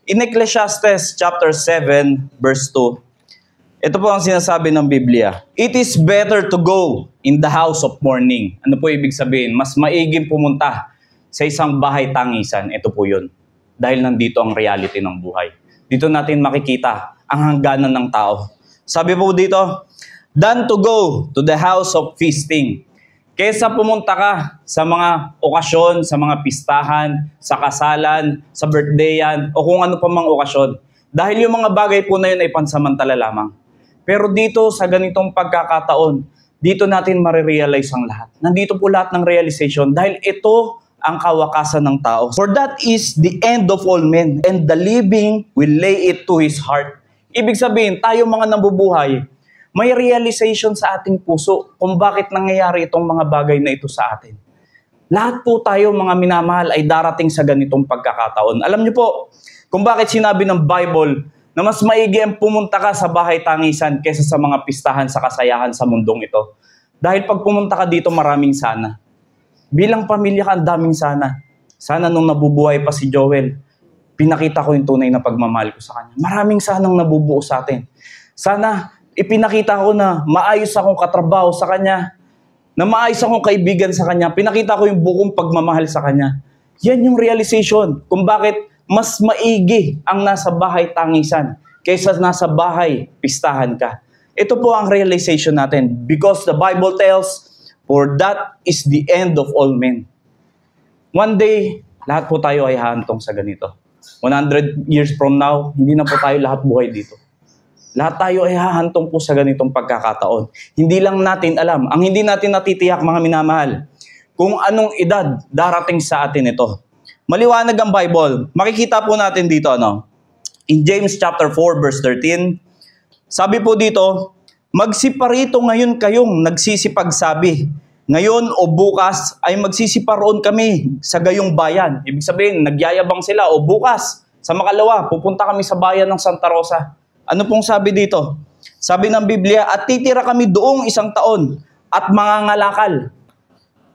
In Ecclesiastes chapter 7, verse 2, ito po ang sinasabi ng Biblia. It is better to go in the house of mourning. Ano po ibig sabihin? Mas maiging pumunta sa isang bahay tangisan. Ito po yun. Dahil nandito ang reality ng buhay. Dito natin makikita ang hangganan ng tao. Sabi po dito, than to go to the house of feasting. Kesa pumunta ka sa mga okasyon, sa mga pistahan, sa kasalan, sa birthdayan, o kung ano pa mang okasyon. Dahil yung mga bagay po na yun ay pansamantala lamang. Pero dito sa ganitong pagkakataon, dito natin marirealize ang lahat. Nandito po lahat ng realization dahil ito ang kawakasan ng tao. For that is the end of all men, and the living will lay it to his heart. Ibig sabihin, tayo mga nabubuhay, may realization sa ating puso kung bakit nangyayari itong mga bagay na ito sa atin. Lahat po tayo mga minamahal ay darating sa ganitong pagkakataon. Alam niyo po kung bakit sinabi ng Bible na mas maigi ang pumunta ka sa bahay tangisan kaysa sa mga pistahan sa kasayahan sa mundong ito. Dahil pag pumunta ka dito, maraming sana. Bilang pamilya ka, ang daming sana. Sana nung nabubuhay pa si Joel, pinakita ko yung tunay na pagmamahal ko sa kanya. Maraming sanang nabubuo sa atin. Sana ipinakita ko na maayos akong katrabaho sa kanya, na maayos akong kaibigan sa kanya, pinakita ko yung buong pagmamahal sa kanya. Yan yung realization kung bakit mas maigi ang nasa bahay tangisan kaysa nasa bahay pistahan ka. Ito po ang realization natin because the Bible tells, for that is the end of all men. One day, lahat po tayo ay hahantong sa ganito. 100 years from now, hindi na po tayo lahat buhay dito. Lahat tayo ay hahantong po sa ganitong pagkakataon. Hindi lang natin alam, ang hindi natin natitiyak mga minamahal, kung anong edad darating sa atin ito. Maliwanag ang Bible. Makikita po natin dito, in James chapter 4, verse 13, sabi po dito, magsiparito ngayon kayong nagsisipagsabi. Ngayon o bukas ay magsisiparoon kami sa gayong bayan. Ibig sabihin, nagyayabang sila o bukas, sa makalawa, pupunta kami sa bayan ng Santa Rosa. Ano pong sabi dito? Sabi ng Biblia, at titira kami doong 1 taon at mangangalakal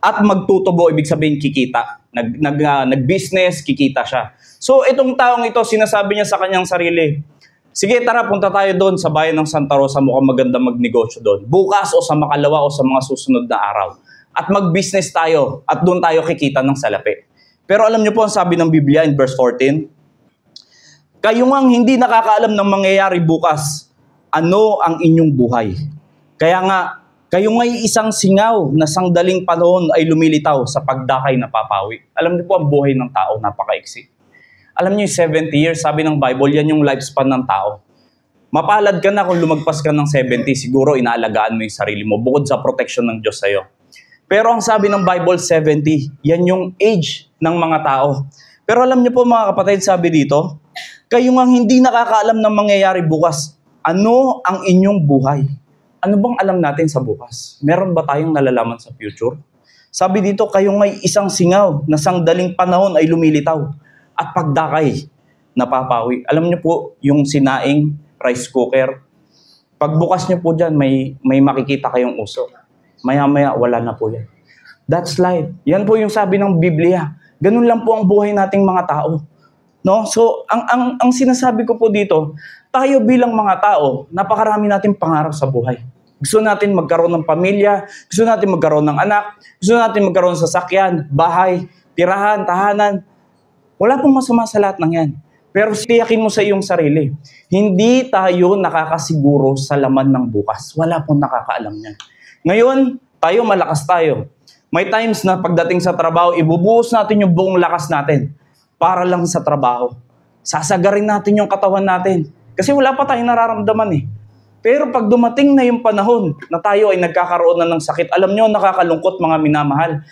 at magtutubo, ibig sabihin kikita. Nag-business, kikita siya. So itong taong ito, sinasabi niya sa kanyang sarili, sige tara, punta tayo doon sa bayan ng Santa Rosa, mukhang maganda magnegosyo doon. Bukas o sa makalawa o sa mga susunod na araw. At mag-business tayo at doon tayo kikita ng salapi. Pero alam niyo po ang sabi ng Biblia in verse 14, kayo ngang hindi nakakaalam ng mangyayari bukas, ano ang inyong buhay. Kaya nga, kayo nga'y isang singaw na sangdaling panahon ay lumilitaw sa pagdakay na papawi. Alam niyo po ang buhay ng tao, napakaiksi. Alam niyo yung 70 years, sabi ng Bible, yan yung lifespan ng tao. Mapalad ka na kung lumagpas ka ng 70, siguro inaalagaan mo yung sarili mo, bukod sa protection ng Diyos sa'yo. Pero ang sabi ng Bible, 70, yan yung age ng mga tao. Pero alam niyo po mga kapatid, sabi dito, kayo nga hindi nakakaalam ng mangyayari bukas. Ano ang inyong buhay? Ano bang alam natin sa bukas? Meron ba tayong nalalaman sa future? Sabi dito, kayo nga'y isang singaw na sangdaling panahon ay lumilitaw at pagdakay napapawi. Alam niyo po, yung sinaing rice cooker, pagbukas niyo po dyan, may makikita kayong uso. Maya-maya, wala na po yan. That's life. Yan po yung sabi ng Biblia. Ganun lang po ang buhay nating mga tao. No? So, ang sinasabi ko po dito, tayo bilang mga tao, napakarami nating pangarap sa buhay. Gusto natin magkaroon ng pamilya, gusto natin magkaroon ng anak, gusto natin magkaroon ng sasakyan, bahay, tirahan, tahanan. Wala pong masama sa lahat ng yan. Pero tiyakin mo sa iyong sarili, hindi tayo nakakasiguro sa laman ng bukas. Wala pong nakakaalam yan. Ngayon, tayo malakas tayo. May times na pagdating sa trabaho, ibubuhos natin yung buong lakas natin para lang sa trabaho. Sasagarin natin yung katawan natin. Kasi wala pa tayong nararamdaman eh. Pero pag dumating na yung panahon na tayo ay nagkakaroon na ng sakit, alam nyo, nakakalungkot mga minamahal.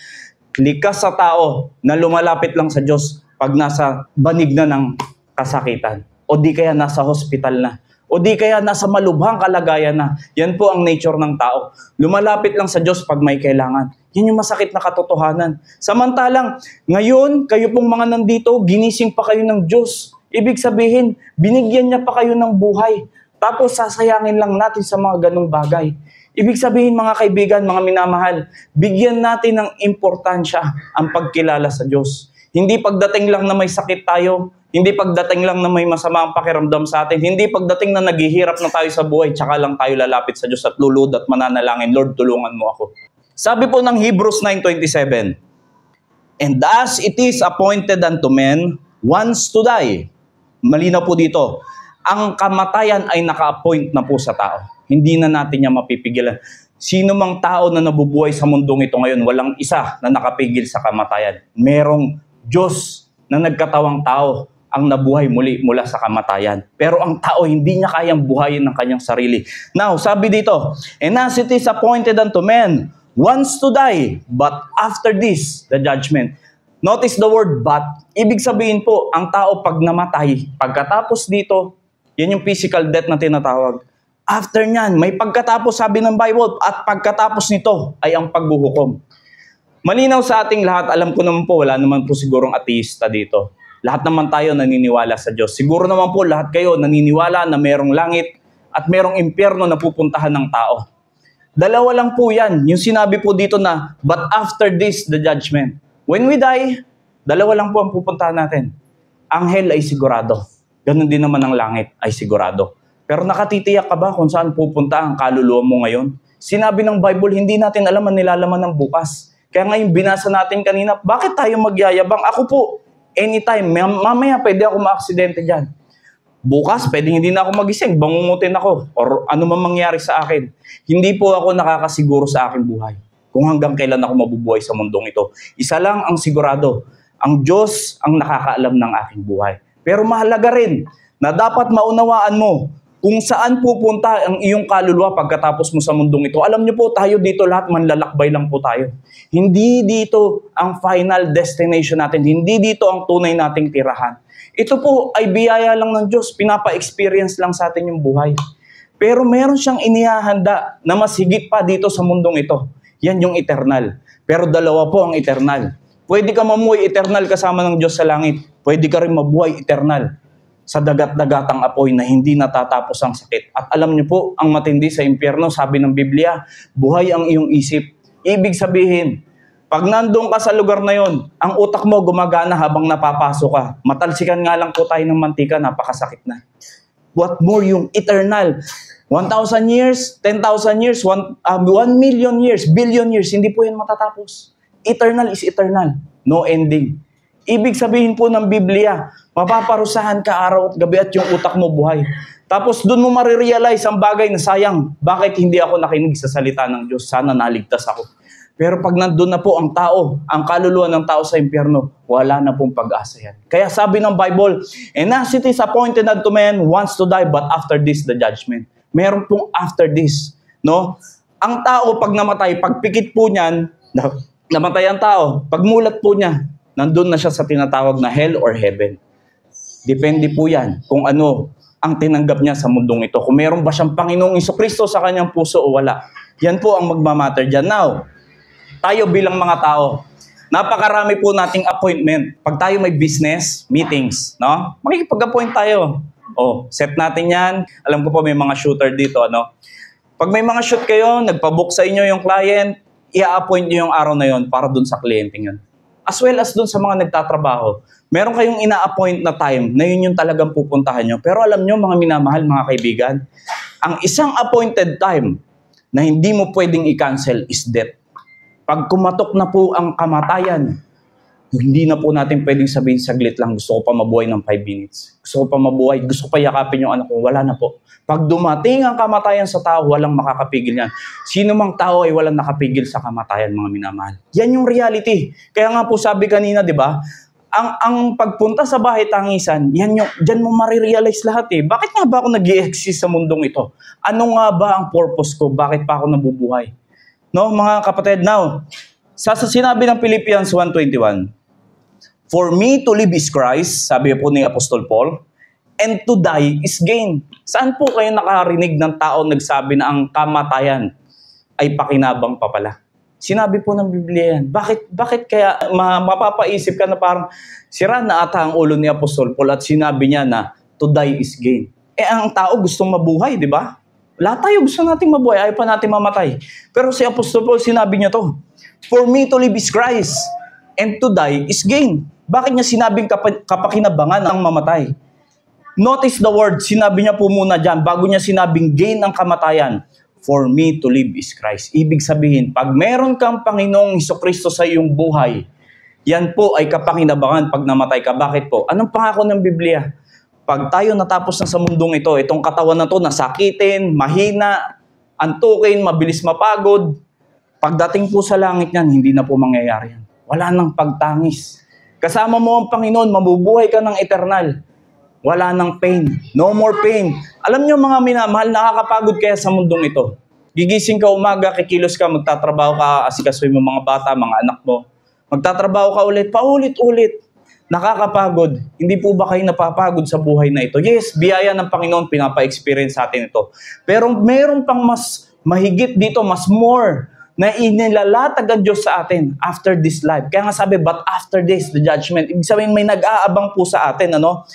Likas sa tao na lumalapit lang sa Diyos pag nasa banig na ng kasakitan. O di kaya nasa hospital na. O di kaya nasa malubhang kalagayan na. Yan po ang nature ng tao. Lumalapit lang sa Diyos pag may kailangan. Yan yung masakit na katotohanan. Samantalang, ngayon, kayo pong mga nandito, ginising pa kayo ng Diyos. Ibig sabihin, binigyan niya pa kayo ng buhay. Tapos sasayangin lang natin sa mga ganong bagay. Ibig sabihin mga kaibigan, mga minamahal, bigyan natin ng importansya ang pagkilala sa Diyos. Hindi pagdating lang na may sakit tayo, hindi pagdating lang na may masamang pakiramdam sa atin, hindi pagdating na naghihirap na tayo sa buhay, tsaka lang tayo lalapit sa Diyos at lulod at mananalangin, Lord, tulungan mo ako. Sabi po ng Hebrews 9:27, and as it is appointed unto men once to die. Malinaw po dito, ang kamatayan ay naka-appoint na po sa tao. Hindi na natin yan mapipigilan. Sino mang tao na nabubuhay sa mundong ito ngayon, walang isa na nakapigil sa kamatayan. Merong Diyos na nagkatawang tao ang nabuhay muli mula sa kamatayan. Pero ang tao, hindi niya kayang buhayin ng kanyang sarili. Now, sabi dito, and as it is appointed unto men once to die, but after this, the judgment. Notice the word but. Ibig sabihin po, ang tao pag namatay, pagkatapos dito, yan yung physical death na tinatawag. After nyan, may pagkatapos, sabi ng Bible, at pagkatapos nito ay ang paghuhukom. Malinaw sa ating lahat, alam ko naman po, wala naman po sigurong ateista dito. Lahat naman tayo naniniwala sa Diyos. Siguro naman po lahat kayo naniniwala na merong langit at merong impyerno na pupuntahan ng tao. Dalawa lang po yan. Yung sinabi po dito na, but after this, the judgment. When we die, dalawa lang po ang pupuntahan natin. Ang hell ay sigurado. Ganon din naman ang langit ay sigurado. Pero nakatitiyak ka ba kung saan pupunta ang kaluluwa mo ngayon? Sinabi ng Bible, hindi natin alam ang nilalaman ng bukas. Kaya ngayon binasa natin kanina, bakit tayo magyayabang? Ako po, anytime, mamaya pwede ako maaksidente dyan. Bukas, pwedeng hindi na ako magising, bangungutin ako, or ano man mangyari sa akin. Hindi po ako nakakasiguro sa aking buhay kung hanggang kailan ako mabubuhay sa mundong ito. Isa lang ang sigurado, ang Diyos ang nakakaalam ng aking buhay. Pero mahalaga rin na dapat maunawaan mo kung saan pupunta ang iyong kaluluwa pagkatapos mo sa mundong ito. Alam niyo po, tayo dito lahat manlalakbay lang po tayo. Hindi dito ang final destination natin. Hindi dito ang tunay nating tirahan. Ito po ay biyaya lang ng Diyos. Pinapa-experience lang sa atin yung buhay. Pero meron siyang inihahanda na mas higit pa dito sa mundong ito. Yan yung eternal. Pero dalawa po ang eternal. Pwede ka mamuhay eternal kasama ng Diyos sa langit. Pwede ka rin mabuhay eternal sa dagat-dagatang apoy na hindi natatapos ang sakit. At alam niyo po, ang matindi sa impyerno, sabi ng Biblia, buhay ang iyong isip. Ibig sabihin, pag nandun ka sa lugar na yon, ang utak mo gumagana habang napapasok ka. Matalsikan nga lang po tayo ng mantika, napakasakit na. What more yung eternal? 1,000 years, 10,000 years, 1 million years, billion years, hindi po yan matatapos. Eternal is eternal. No ending. Ibig sabihin po ng Biblia, mapaparusahan ka araw at gabi at yung utak mo buhay. Tapos doon mo marirealize ang bagay na sayang, bakit hindi ako nakinig sa salita ng Diyos? Sana naligtas ako. Pero pag nandun na po ang tao, ang kaluluwa ng tao sa impyerno, wala na pong pag-asa yan. Kaya sabi ng Bible, and as it is appointed unto man once to die, but after this the judgment. Meron pong after this. No? Ang tao pag namatay, pag pikit po niyan, namatay ang tao, pag mulat po niya, nandun na siya sa tinatawag na hell or heaven. Depende po yan kung ano ang tinanggap niya sa mundong ito. Kung meron ba siyang Panginoong Jesucristo sa kanyang puso o wala. Yan po ang magmamatter dyan. Now, tayo bilang mga tao, napakarami po nating appointment. Pag tayo may business, meetings, no? Makikipag-appoint tayo. Oh, set natin yan. Alam ko po may mga shooter dito, ano? Pag may mga shoot kayo, nagpabook sa inyo yung client, i-appoint nyo yung araw na yon para dun sa kliyente yun. As well as dun sa mga nagtatrabaho. Meron kayong ina-appoint na time na yun yung talagang pupuntahan nyo. Pero alam nyo, mga minamahal, mga kaibigan, ang isang appointed time na hindi mo pwedeng i-cancel is death. Pag kumatok na po ang kamatayan, hindi na po natin pwedeng sabihin saglit lang, gusto ko pa mabuhay ng 5 minutes. Gusto ko pa mabuhay, gusto ko pa yakapin yung anak ko. Wala na po. Pag dumating ang kamatayan sa tao, walang makakapigil yan. Sino mang tao ay walang nakapigil sa kamatayan, mga minamahal. Yan yung reality. Kaya nga po sabi kanina, di ba, ang pagpunta sa bahay tangisan, dyan mo marirealize lahat eh. Bakit nga ba ako nag-i-exist sa mundong ito? Ano nga ba ang purpose ko? Bakit pa ako nabubuhay? No, mga kapatid, now, sa sinabi ng Philippians 1:21, for me to live is Christ, sabi po ni Apostol Paul, and to die is gain. Saan po kayo nakarinig ng tao nagsabi na ang kamatayan ay pakinabang pa pala? Sinabi po ng Biblia yan. Bakit kaya mapapaisip ka na parang sira na ata ang ulo ni Apostol Paul at sinabi niya na to die is gain? Ang tao gustong mabuhay, di ba? Lahat tayo gusto nating mabuhay, ayaw pa natin mamatay. Pero si Apostol Paul, sinabi niya to, for me to live is Christ, and to die is gain. Bakit niya sinabing kapakinabangan ang mamatay? Notice the word, sinabi niya po muna dyan, bago niya sinabing gain ang kamatayan, for me to live is Christ. Ibig sabihin, pag meron kang Panginoong Hesukristo sa iyong buhay, yan po ay kapakinabangan pag namatay ka. Bakit po? Anong pangako ng Biblia? Pag tayo natapos na sa mundong ito, itong katawan na to, nasakitin, mahina, antukin, mabilis mapagod, pagdating po sa langit yan, hindi na po mangyayari yan. Wala nang pagtangis. Kasama mo ang Panginoon, mabubuhay ka ng eternal. Wala nang pain. No more pain. Alam niyo mga minamahal, nakakapagod kaya sa mundong ito. Gigising ka umaga, kikilos ka, magtatrabaho ka, asikasuhin mo mga bata, mga anak mo. Magtatrabaho ka ulit, paulit-ulit. Nakakapagod. Hindi po ba kayo napapagod sa buhay na ito? Yes, biyaya ng Panginoon, pinapa-experience sa atin ito. Pero meron pang mas mahigit dito, mas more, na inilalatag ang Diyos sa atin after this life. Kaya nga sabi, but after this, the judgment. Ibig sabihin, may nag-aabang po sa atin, ano?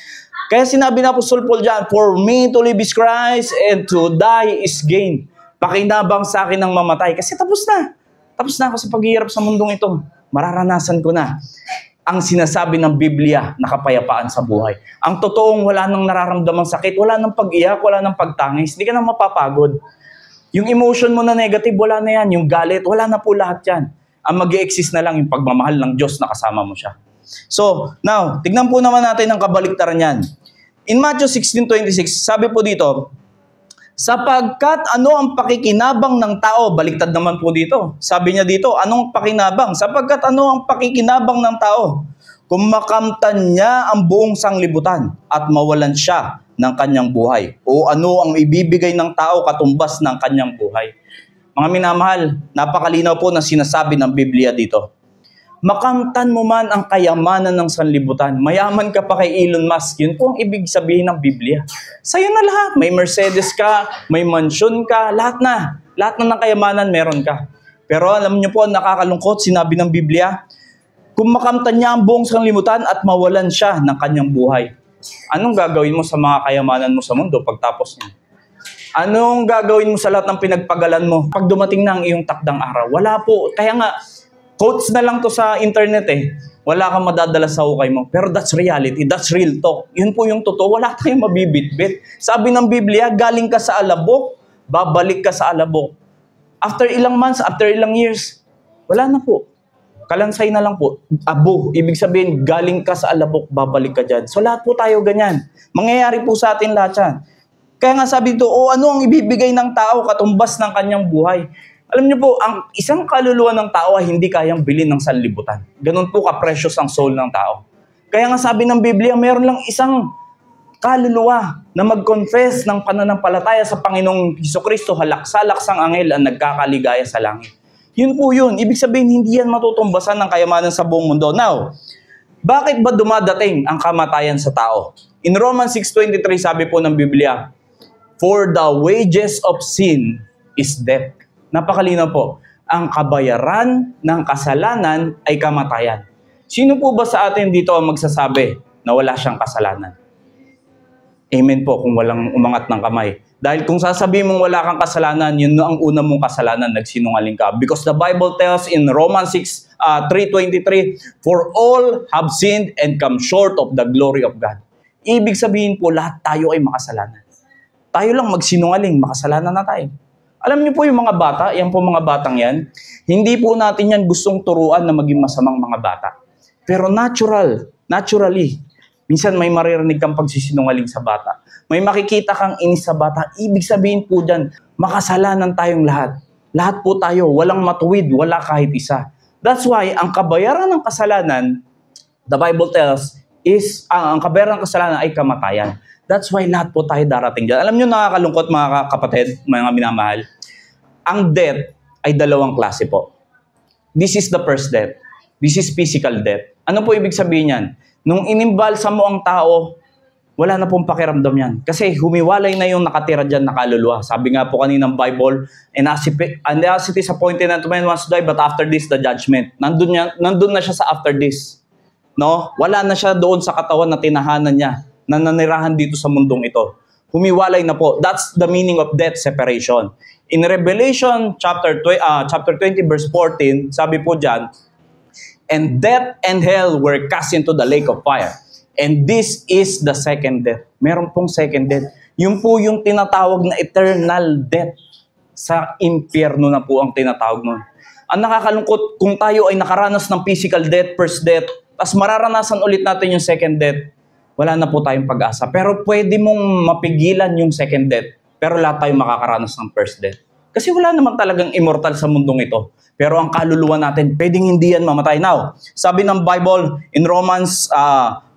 Kaya sinabi na Apostol Paul dyan, for me to live is Christ and to die is gain. Pakinabang sa akin ang mamatay. Kasi tapos na. Tapos na ako sa paghihirap sa mundong ito. Mararanasan ko na ang sinasabi ng Biblia na kapayapaan sa buhay. Ang totoong wala nang nararamdamang sakit, wala nang pag-iyak, wala nang pagtangis, hindi ka na mapapagod. Yung emotion mo na negative, wala na yan. Yung galit, wala na po lahat yan. Ang mag-i-exist na lang yung pagmamahal ng Diyos na kasama mo siya. So, now, tignan po naman natin ang kabaliktaran yan. In Matthew 16:26, sabi po dito, sapagkat ano ang pakikinabang ng tao? Baliktad naman po dito. Sabi niya dito, anong pakinabang? Sapagkat ano ang pakikinabang ng tao? Kung makamtan niya ang buong sanglibutan at mawalan siya ng kanyang buhay. O ano ang ibibigay ng tao katumbas ng kanyang buhay? Mga minamahal, napakalinaw po na sinasabi ng Biblia dito. Makamtan mo man ang kayamanan ng sanlibutan. Mayaman ka pa kay Elon Musk. Yun po ang ibig sabihin ng Biblia. Sa'yo na lahat. May Mercedes ka, may mansion ka, lahat na. Lahat na ng kayamanan meron ka. Pero alam niyo po, nakakalungkot, sinabi ng Biblia, kung makamtan niya ang buong sanlibutan at mawalan siya ng kanyang buhay. Anong gagawin mo sa mga kayamanan mo sa mundo pagtapos niya? Anong gagawin mo sa lahat ng pinagpagalan mo pag dumating na ang iyong takdang araw? Wala po. Kaya nga, quotes na lang to sa internet eh. Wala kang madadala sa hukay mo. Pero that's reality. That's real talk. Yun po yung totoo. Wala tayong mabibitbit. Sabi ng Biblia, galing ka sa alabok, babalik ka sa alabok. After ilang months, after ilang years, wala na po. Kalansay na lang po. Abo. Ibig sabihin, galing ka sa alabok, babalik ka dyan. So lahat po tayo ganyan. Mangyayari po sa atin lahat yan. Kaya nga sabi dito, ano ang ibibigay ng tao katumbas ng kanyang buhay? Alam niyo po, ang isang kaluluwa ng tao ay hindi kayang bilhin ng sanlibutan. Ganun po ka-precious ang soul ng tao. Kaya nga sabi ng Biblia, mayroon lang isang kaluluwa na mag-confess ng pananampalataya sa Panginoong Hesukristo, halak-salaksang anghel ang nagkakaligaya sa langit. Yun po yun. Ibig sabihin, hindi yan matutumbasan ng kayamanan sa buong mundo. Now, bakit ba dumadating ang kamatayan sa tao? In Romans 6:23, sabi po ng Biblia, for the wages of sin is death. Napakalinaw po. Ang kabayaran ng kasalanan ay kamatayan. Sino po ba sa atin dito ang magsasabi na wala siyang kasalanan? Amen po kung walang umangat ng kamay. Dahil kung sasabihin mong wala kang kasalanan, yun na ang una mong kasalanan, nagsinungaling ka. Because the Bible tells in Romans 3:23, for all have sinned and come short of the glory of God. Ibig sabihin po, lahat tayo ay makasalanan. Tayo lang magsinungaling, makasalanan na tayo. Alam niyo po yung mga bata, yan po mga batang yan, hindi po natin yan gustong turuan na maging masamang mga bata. Pero naturally, minsan may maririnig kang pagsisinungaling sa bata. May makikita kang inis sa bata. Ibig sabihin po dyan, makasalanan tayong lahat. Lahat po tayo, walang matuwid, wala kahit isa. That's why, ang kabayaran ng kasalanan, the Bible tells, is, ang kabayaran ng kasalanan ay kamatayan. That's why lahat po tayo darating dyan. Alam nyo, nakakalungkot mga kapatid, mga minamahal. Ang death ay dalawang klase po. This is the first death. This is physical death. Ano po ibig sabihin yan? Nung inimbalsa mo ang tao, wala na pong pakiramdam yan. Kasi humiwalay na yung nakatira dyan na kaluluwa. Sabi nga po kaninang Bible, and as it is appointed unto man once to die, but after this, the judgment. Nandun na siya sa after this. No? Wala na siya doon sa katawan na tinahanan niya, na nanirahan dito sa mundong ito. Humiwalay na po. That's the meaning of death separation. In Revelation chapter 20 verse 14, sabi po diyan, And death and hell were cast into the lake of fire. And this is the second death. Meron pong second death. Yun po yung tinatawag na eternal death. Sa impyerno na po ang tinatawag nun. Ang nakakalungkot, kung tayo ay nakaranas ng physical death, first death, tapos mararanasan ulit natin yung second death, wala na po tayong pag-asa. Pero pwede mong mapigilan yung second death, pero lahat tayo makakaranas ng first death. Kasi wala naman talagang immortal sa mundong ito. Pero ang kaluluwa natin, pwedeng hindi yan mamatay. Now, sabi ng Bible in Romans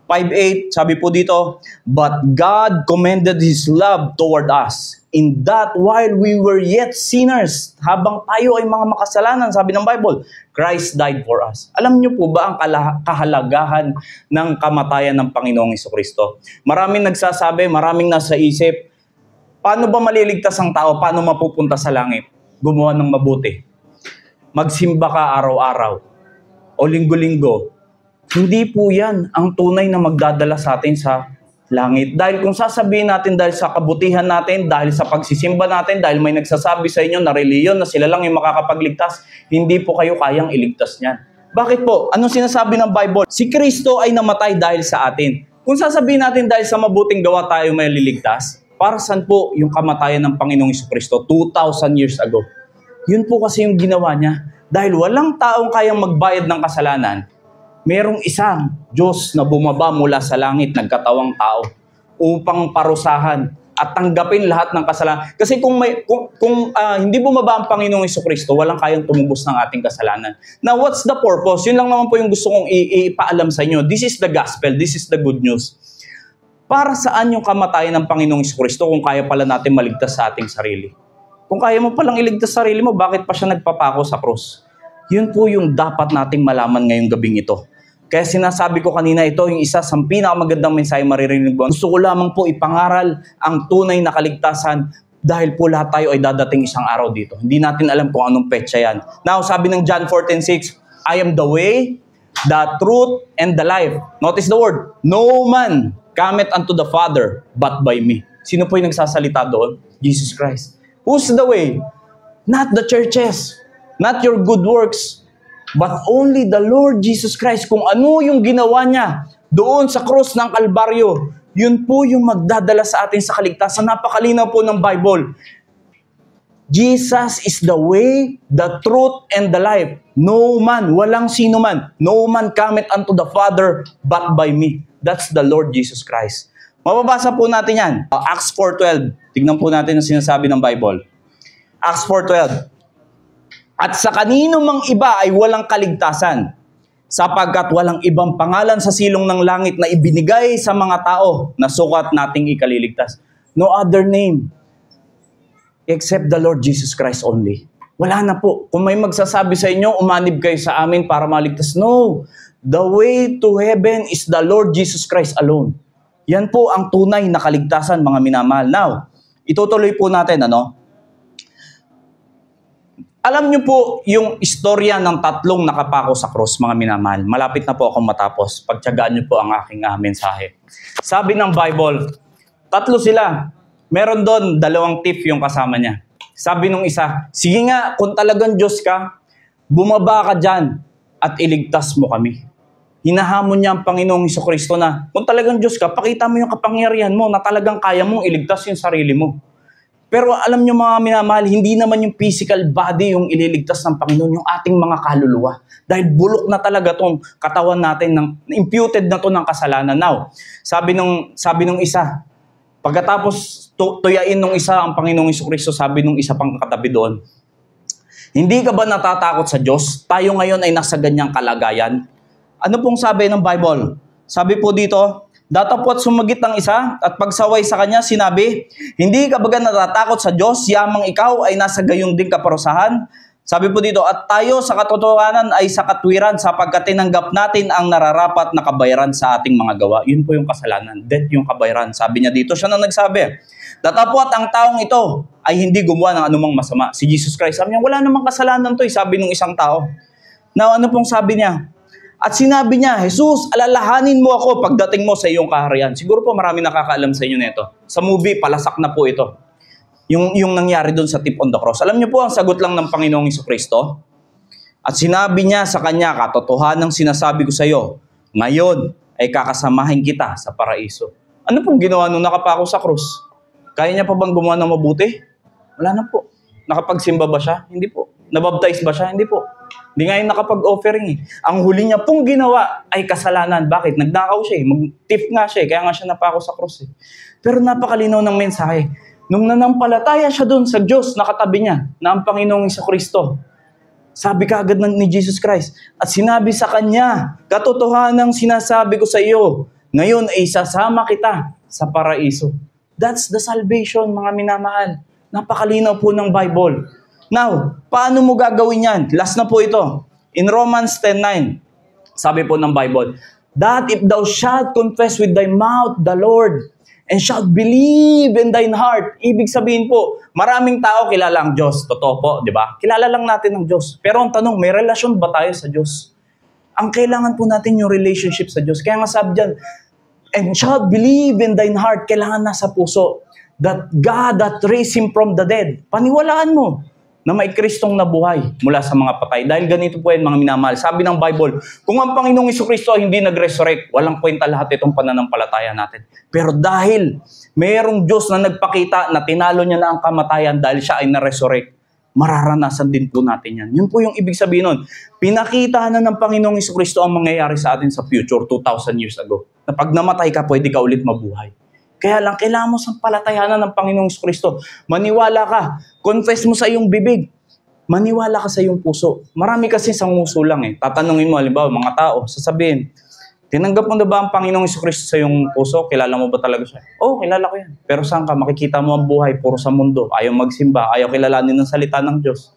5:8, sabi po dito, but God commended His love toward us, in that while we were yet sinners, habang tayo ay mga makasalanan, sabi ng Bible, Christ died for us. Alam niyo po ba ang kahalagahan ng kamatayan ng Panginoong Jesucristo? Maraming nagsasabi, maraming nasa isip, paano ba maliligtas ang tao? Paano mapupunta sa langit? Gumawa ng mabuti. Magsimba ka araw-araw o linggo-linggo. Hindi po yan ang tunay na magdadala sa atin sa langit. Dahil kung sasabihin natin dahil sa kabutihan natin, dahil sa pagsisimba natin, dahil may nagsasabi sa inyo na reliyon na sila lang yung makakapagligtas, hindi po kayo kayang iligtas niyan. Bakit po? Anong sinasabi ng Bible? Si Kristo ay namatay dahil sa atin. Kung sasabihin natin dahil sa mabuting gawa tayo may liligtas, para saan po yung kamatayan ng Panginoong Jesucristo 2,000 years ago? Yun po kasi yung ginawa niya. Dahil walang taong kayang magbayad ng kasalanan, merong isang Diyos na bumaba mula sa langit, nagkatawang tao, upang parusahan at tanggapin lahat ng kasalanan. Kasi kung hindi bumaba ang Panginoong Jesucristo, walang kayang tumubos ng ating kasalanan. Now, what's the purpose? Yun lang naman po yung gusto kong ipaalam sa inyo. This is the gospel. This is the good news. Para saan yung kamatayan ng Panginoong Jesucristo kung kaya pala natin maligtas sa ating sarili? Kung kaya mo palang iligtas sa sarili mo, bakit pa siya nagpapako sa krus? Yun po yung dapat nating malaman ngayong gabing ito. Kaya sinasabi ko kanina, ito yung isa sa pinakamagandang mensahe maririnig mo. Gusto ko lamang po ipangaral ang tunay na kaligtasan dahil po lahat tayo ay dadating isang araw dito. Hindi natin alam kung anong petsa yan. Now, sabi ng John 14:6, I am the way, the truth, and the life. Notice the word, no man cometh unto the Father but by me. Sino po yung nagsasalita doon? Jesus Christ. Who's the way? Not the churches, not your good works, but only the Lord Jesus Christ. Kung ano yung ginawa niya doon sa krus ng Kalbaryo, yun po yung magdadala sa atin sa kaligtasan. Napakalinaw po ng Bible. Jesus is the way, the truth, and the life. No man, walang sino man. No man cometh unto the Father but by me. That's the Lord Jesus Christ. Mababasa po natin yan. Acts 4:12. Tignan po natin ang sinasabi ng Bible. Acts 4:12. At sa kanino mang iba ay walang kaligtasan, sapagkat walang ibang pangalan sa silong ng langit na ibinigay sa mga tao na sukat nating ikaliligtas. No other name except the Lord Jesus Christ only. Wala na po. Kung may magsasabi sa inyo, umanib kayo sa amin para maligtas. No. The way to heaven is the Lord Jesus Christ alone. Yan po ang tunay na kaligtasan, mga minamahal. Now, itutuloy po natin, Alam niyo po yung istorya ng tatlong nakapako sa krus, mga minamahal. Malapit na po akong matapos. Pagtiyagaan niyo po ang aking mensahe. Sabi ng Bible, tatlo sila. Meron doon, 2 thief yung kasama niya. Sabi nung isa, sige nga, kung talagang Diyos ka, bumaba ka dyan at iligtas mo kami. Hinahamon niya ang Panginoong Jesucristo na, kung talagang Diyos ka, pakita mo yung kapangyarihan mo na talagang kaya mong iligtas yung sarili mo. Pero alam niyo mga minamahal, hindi naman yung physical body yung ililigtas ng Panginoon, yung ating mga kaluluwa. Dahil bulok na talaga tong katawan natin, imputed na to ng kasalanan. Now, sabi nung isa, pagkatapos tuyain nung isa ang Panginoong Jesucristo, sabi nung isa pang katabi doon, hindi ka ba natatakot sa Diyos? Tayo ngayon ay nasa ganyang kalagayan. Ano pong sabi ng Bible? Sabi po dito, datapwat sumagit ng isa at pagsaway sa kanya, sinabi, hindi ka ba natatakot sa Diyos? Yamang ikaw ay nasa gayong ding kaparusahan. Sabi po dito, at tayo sa katotohanan ay sa katwiran sapagkat tinanggap natin ang nararapat na kabayaran sa ating mga gawa. Yun po yung kasalanan. Death yung kabayaran. Sabi niya dito, siya na nagsabi. Datapwat ang taong ito ay hindi gumawa ng anumang masama. Si Jesus Christ, sabi niya, wala namang kasalanan to, sabi ng isang tao. Now, ano pong sabi niya? At sinabi niya, Jesus, alalahanin mo ako pagdating mo sa iyong kaharian. Siguro po marami nakakaalam sa inyo nito. Sa movie, palasak na po ito. Yung nangyari doon sa Thief on the Cross. Alam niyo po ang sagot lang ng Panginoong Jesucristo? At sinabi niya sa kanya, katotohanang sinasabi ko sa iyo, ngayon ay kakasamahin kita sa paraiso. Ano pong ginawa nung nakapako sa krus? Kaya niya pa bang gumawa ng mabuti? Wala na po. Nakapagsimba ba siya? Hindi po. Nabaptize ba siya? Hindi po. Hindi nga yung nakapag-offering eh. Ang huli niya pong ginawa ay kasalanan. Bakit? Nagnakaw siya eh. Mag-thief nga siya eh. Kaya nga siya napako sa krus eh. Pero napakalinaw ng mensahe. Nung nanampalataya siya doon sa Diyos, nakatabi niya na ang Panginoong Kristo. Sabi kaagad ni Jesus Christ. At sinabi sa kanya, katotohanang sinasabi ko sa iyo, ngayon ay sasama kita sa paraiso. That's the salvation, mga minamahal. Napakalinaw po ng Bible. Now, paano mo gagawin yan? Last na po ito. In Romans 10:9, sabi po ng Bible, that if thou shalt confess with thy mouth the Lord, and shalt believe in thine heart. Ibig sabihin po, maraming tao kilala ang Diyos. Totoo po, di ba? Kilala lang natin ang Diyos. Pero ang tanong, may relasyon ba tayo sa Diyos? Ang kailangan po natin yung relationship sa Diyos. Kaya nga sabi dyan, and shalt believe in thine heart, kailangan nasa puso, that God that raised Him from the dead. Paniwalaan mo na may Kristong nabuhay mula sa mga patay. Dahil ganito po yan, mga minamahal. Sabi ng Bible, kung ang Panginoong Jesucristo ay hindi nag-resurrect, walang kwenta lahat itong pananampalataya natin. Pero dahil mayroong Diyos na nagpakita na tinalo niya na ang kamatayan dahil siya ay na-resurrect, mararanasan din po natin yan. Yun po yung ibig sabihin nun. Pinakita na ng Panginoong Jesucristo ang mangyayari sa atin sa future 2,000 years ago. Na pag namatay ka, pwede ka ulit mabuhay. Kaya lang, kailangan mo sa palatayanan ng Panginoong Kristo. Maniwala ka. Confess mo sa iyong bibig. Maniwala ka sa iyong puso. Marami kasi sa nguso lang eh. Tatanungin mo, halimbawa, mga tao, sasabihin, tinanggap mo na ba ang Panginoong Kristo sa iyong puso? Kilala mo ba talaga siya? Oo, kilala ko yan. Pero saan ka? Makikita mo ang buhay, puro sa mundo. Ayaw magsimba, ayaw kilalanin ng salita ng Diyos.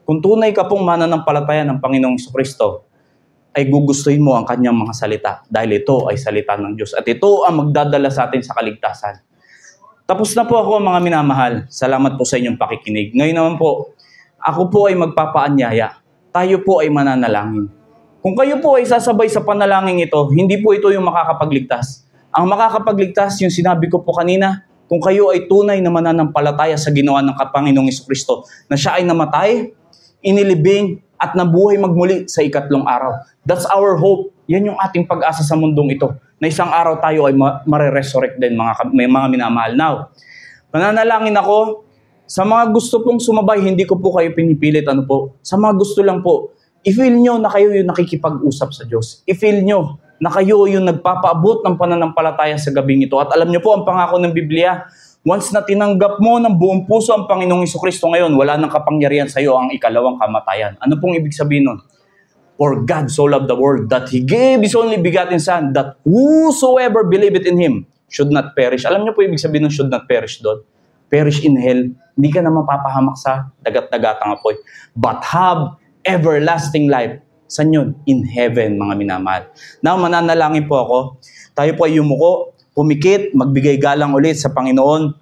Kung tunay ka pong mananampalataya ng Panginoong Kristo, ay gugustuhin mo ang kanyang mga salita dahil ito ay salita ng Diyos. At ito ang magdadala sa atin sa kaligtasan. Tapos na po ako, mga minamahal. Salamat po sa inyong pakikinig. Ngayon naman po, ako po ay magpapaanyaya. Tayo po ay mananalangin. Kung kayo po ay sasabay sa panalangin ito, hindi po ito yung makakapagligtas. Ang makakapagligtas, yung sinabi ko po kanina, kung kayo ay tunay na mananampalataya sa ginawa ng Panginoong Jesucristo, na siya ay namatay, inilibing, at nabuhay magmuli sa ikatlong araw. That's our hope. Yan yung ating pag-asa sa mundong ito. Na isang araw tayo ay mare-resurrect din, mga minamahal. Now, mananalangin ako, sa mga gusto pong sumabay, hindi ko po kayo pinipilit. Sa mga gusto lang po, i-feel nyo na kayo yung nakikipag-usap sa Diyos. I-feel nyo na kayo yung nagpapaabot ng pananampalataya sa gabing ito. At alam nyo po, ang pangako ng Biblia, once na tinanggap mo ng buong puso ang Panginoong Jesucristo ngayon, wala nang kapangyarihan sa iyo ang ikalawang kamatayan. Ano pong ibig sabihin nun? For God so loved the world that He gave His only begotten Son, that whosoever believeth in Him should not perish. Alam niyo po ibig sabihin ng should not perish doon? Perish in hell. Hindi ka na mapapahamak sa dagat-dagatang apoy. But have everlasting life. Saan yun? In heaven, mga minamahal. Now, mananalangin po ako. Tayo po ay yumuko, pumikit, magbigay galang ulit sa Panginoon.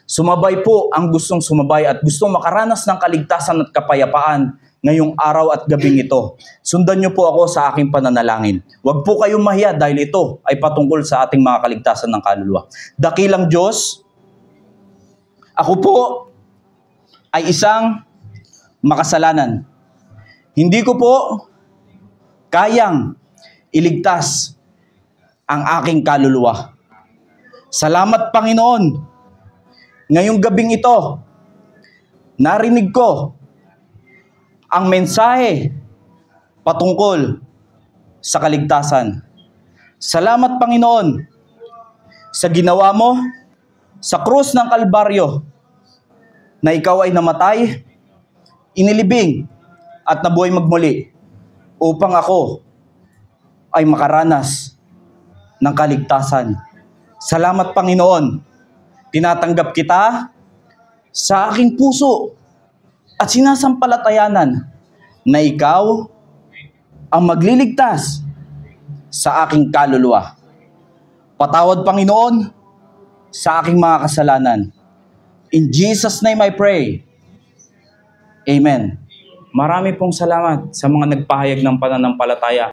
Sumabay po ang gustong sumabay at gustong makaranas ng kaligtasan at kapayapaan ngayong araw at gabing ito. Sundan niyo po ako sa aking pananalangin. Huwag po kayong mahiya dahil ito ay patungkol sa ating mga kaligtasan ng kaluluwa. Dakilang Diyos, ako po ay isang makasalanan. Hindi ko po kayang iligtas ang aking kaluluwa. Salamat, Panginoon. Ngayong gabing ito, narinig ko ang mensahe patungkol sa kaligtasan. Salamat, Panginoon, sa ginawa mo sa krus ng Kalbaryo na ikaw ay namatay, inilibing, at nabuhay magmuli upang ako ay makaranas ng kaligtasan. Salamat, Panginoon. Tinatanggap kita sa aking puso at sinasampalatayanan na ikaw ang magliligtas sa aking kaluluwa. Patawad, Panginoon, sa aking mga kasalanan. In Jesus' name I pray. Amen. Marami pong salamat sa mga nagpahayag ng pananampalataya.